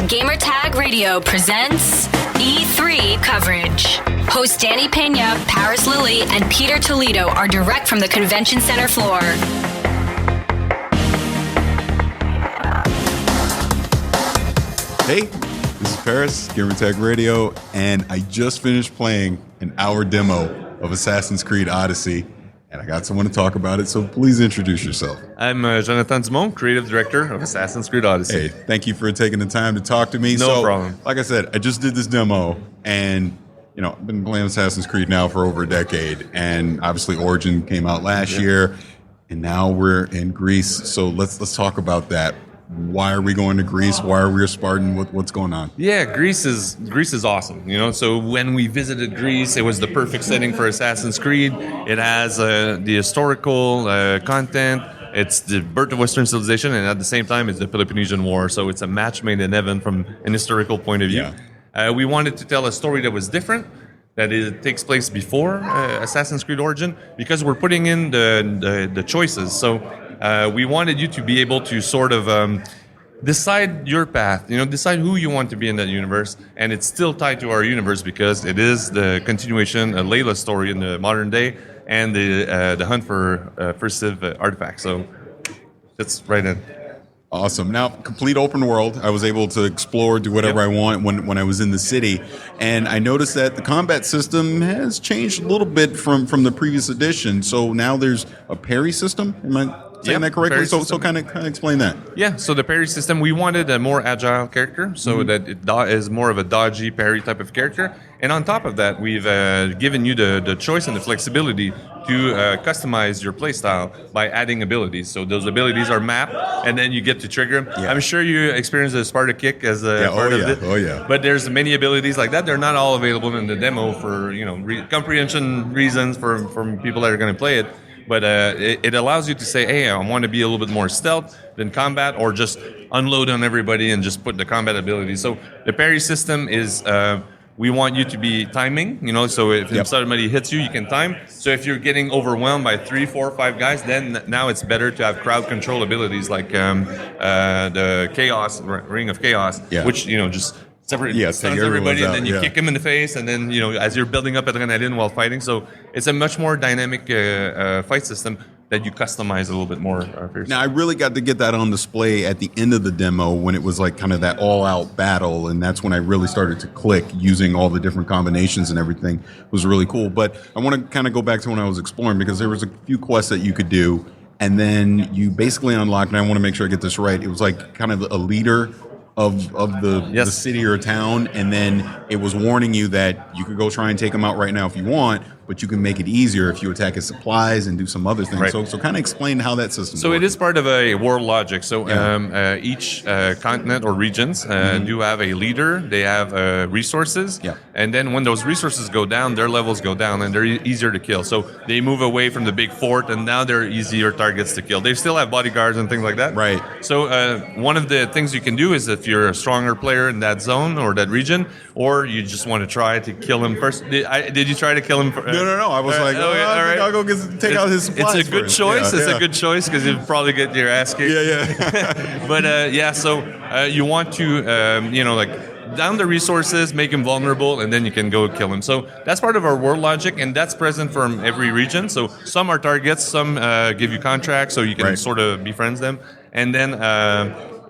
Gamertag Radio presents E3 coverage. Hosts Danny Pena, Paris Lilly, and Peter Toledo are direct from the convention center floor. Hey, this is Paris, Gamertag Radio, and I just finished playing an hour demo of Assassin's Creed Odyssey, and I got someone to talk about it, so please introduce yourself. I'm Jonathan Dumont, Creative Director of Assassin's Creed Odyssey. Hey, thank you for taking the time to talk to me. No problem. Like I said, I just did this demo, and I've been playing Assassin's Creed now for over a decade, and obviously Origin came out last year, and now we're in Greece, so let's talk about that. Why are we going to Greece? Why are we a Spartan? What's going on? Yeah, Greece is awesome. So when we visited Greece, it was the perfect setting for Assassin's Creed. It has the historical content. It's the birth of Western civilization, and at the same time, it's the Peloponnesian War. So it's a match made in heaven from an historical point of view. Yeah. We wanted to tell a story that was different, that it takes place before Assassin's Creed Origin, because we're putting in the choices. So we wanted you to be able to sort of decide your path, decide who you want to be in that universe, and it's still tied to our universe because it is the continuation, a Layla story in the modern day, and the hunt for First Civ artifacts. So that's right in. Awesome. Now, complete open world. I was able to explore, do whatever I want when I was in the city. And I noticed that the combat system has changed a little bit from the previous edition. So now there's a parry system. Am I saying that correctly? So kind of explain that. Yeah, so the parry system, we wanted a more agile character, so that it is more of a dodgy parry type of character. And on top of that, we've given you the choice and the flexibility to customize your playstyle by adding abilities. So those abilities are mapped, and then you get to trigger them. Yeah. I'm sure you experienced the Sparta kick as a part of it. Oh, yeah. But there's many abilities like that. They're not all available in the demo for comprehension reasons from people that are going to play it. But it allows you to say, hey, I want to be a little bit more stealth than combat, or just unload on everybody and just put the combat abilities. So the parry system is, we want you to be timing, so if somebody hits you, you can time. So if you're getting overwhelmed by 3, 4, 5 guys, then now it's better to have crowd control abilities like the Chaos, Ring of Chaos, which, just stuns everybody, and then you kick him in the face, and then as you're building up adrenaline while fighting. So it's a much more dynamic fight system that you customize a little bit more. Now I really got to get that on display at the end of the demo when it was like kind of that all-out battle, and that's when I really started to click using all the different combinations and everything. It was really cool. But I want to kind of go back to when I was exploring, because there was a few quests that you could do, and then you basically unlocked, and I want to make sure I get this right, it was like kind of a leader of the city or town, and then it was warning you that you could go try and take him out right now if you want, but you can make it easier if you attack his supplies and do some other things. Right. So kind of explain how that system works. It is part of a world logic. So each continent or regions do have a leader. They have resources. Yeah. And then when those resources go down, their levels go down, and they're easier to kill. So they move away from the big fort, and now they're easier targets to kill. They still have bodyguards and things like that. Right. So one of the things you can do is, if you're a stronger player in that zone or that region, or you just want to try to kill him first. Did you try to kill him first? No. I was all right. I'll go take out his supplies. It's a good choice. It's a good choice, because you'll probably get your ass kicked. Yeah. But so you want to down the resources, make him vulnerable, and then you can go kill him. So that's part of our world logic, and that's present from every region. So some are targets, some give you contracts, so you can sort of befriend them, and then.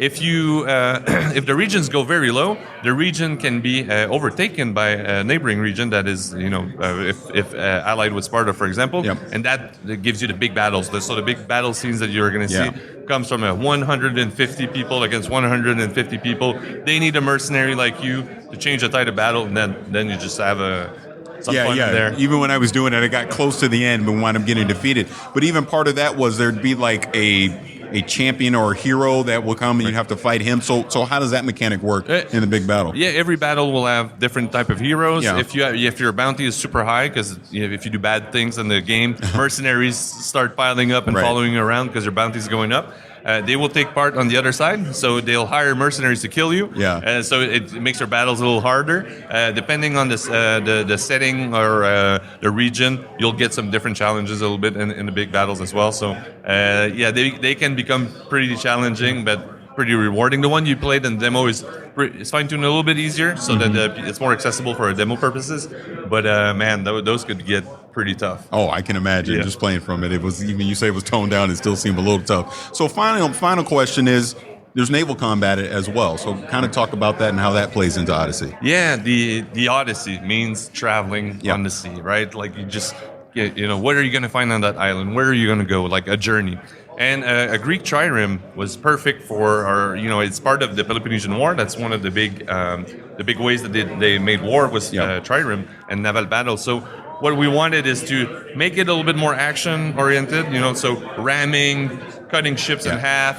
If the regions go very low, the region can be overtaken by a neighboring region that is, if allied with Sparta, for example, and that gives you the big battles. So the big battle scenes that you're going to see comes from 150 people against 150 people. They need a mercenary like you to change the tide of battle, and then you just have some fun there. Even when I was doing it, I got close to the end, but wound up getting defeated. But even part of that was there'd be like a champion or a hero that will come, and you have to fight him. So how does that mechanic work in the big battle? Yeah, every battle will have different type of heroes. Yeah. If your bounty is super high, because if you do bad things in the game, mercenaries start piling up and following you around because your bounty is going up. They will take part on the other side, so they'll hire mercenaries to kill you. Yeah. So it makes your battles a little harder. Depending on the setting or the region, you'll get some different challenges a little bit in the big battles as well. So they can become pretty challenging, but pretty rewarding. The one you played in demo is fine-tuned a little bit easier, so that it's more accessible for demo purposes. But man, those could get pretty tough. Oh, I can imagine just playing from it. It was, even you say it was toned down, it still seemed a little tough. So final question is, there's naval combat as well. So kind of talk about that and how that plays into Odyssey. Yeah, the Odyssey means traveling on the sea, right? Like you just, what are you going to find on that island? Where are you going to go? Like a journey. And a Greek trireme was perfect for it's part of the Peloponnesian War. That's one of the big ways that they made war was trireme and naval battle. So what we wanted is to make it a little bit more action-oriented, so ramming, cutting ships in half,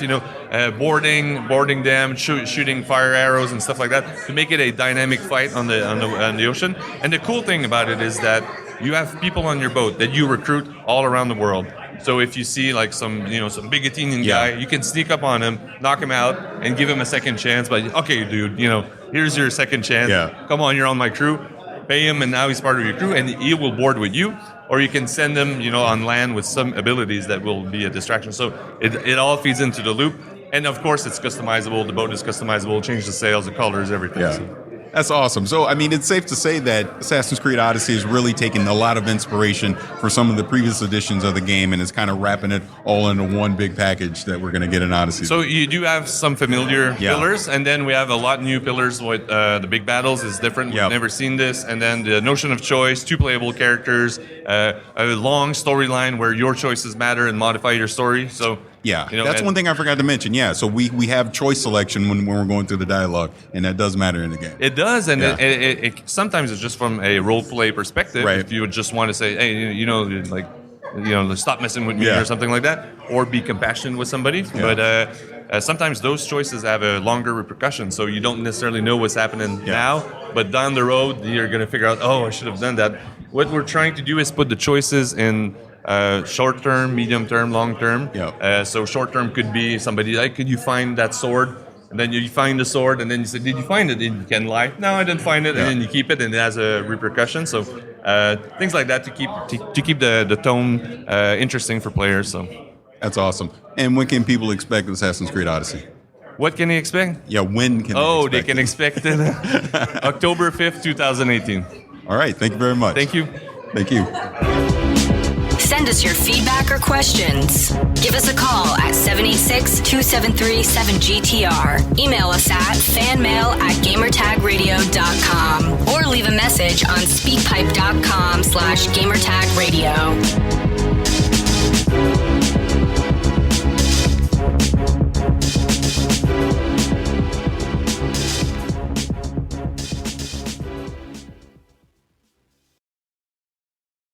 boarding them, shooting fire arrows and stuff like that, to make it a dynamic fight on the ocean. And the cool thing about it is that you have people on your boat that you recruit all around the world. So if you see like some big Athenian guy, you can sneak up on him, knock him out, and give him a second chance. But okay, dude, here's your second chance. Yeah. Come on, you're on my crew. Pay him, and now he's part of your crew, and he will board with you. Or you can send him, on land with some abilities that will be a distraction. So it all feeds into the loop. And of course, it's customizable. The boat is customizable. Change the sails, the colors, everything. Yeah. So. That's awesome. So, I mean, it's safe to say that Assassin's Creed Odyssey is really taking a lot of inspiration for some of the previous editions of the game, and it's kind of wrapping it all into one big package that we're going to get in Odyssey. So you do have some familiar pillars, and then we have a lot new pillars with the big battles is different. We've never seen this. And then the notion of choice, 2 playable characters, a long storyline where your choices matter and modify your story. So that's one thing I forgot to mention. Yeah, so we have choice selection when we're going through the dialogue, and that does matter in the game. It does, and it sometimes it's just from a role play perspective. Right. If you would just want to say, hey, stop messing with me or something like that, or be compassionate with somebody. Yeah. But sometimes those choices have a longer repercussion, so you don't necessarily know what's happening now, but down the road you're going to figure out, oh, I should have done that. What we're trying to do is put the choices in short term, medium term, long term. So short term could be somebody like, could you find that sword? And then you find the sword, and then you say, did you find it? And you can lie, no, I didn't find it. And then you keep it, and it has a repercussion. So things like that to keep the tone interesting for players. So that's awesome. And when can people expect Assassin's Creed Odyssey? What can they expect? Yeah, when can they can expect it October 5th, 2018. All right, thank you very much. Thank you. Thank you. Send us your feedback or questions. Give us a call at 786-273-7GTR. Email us at fanmail@gamertagradio.com or leave a message on speakpipe.com/gamertagradio.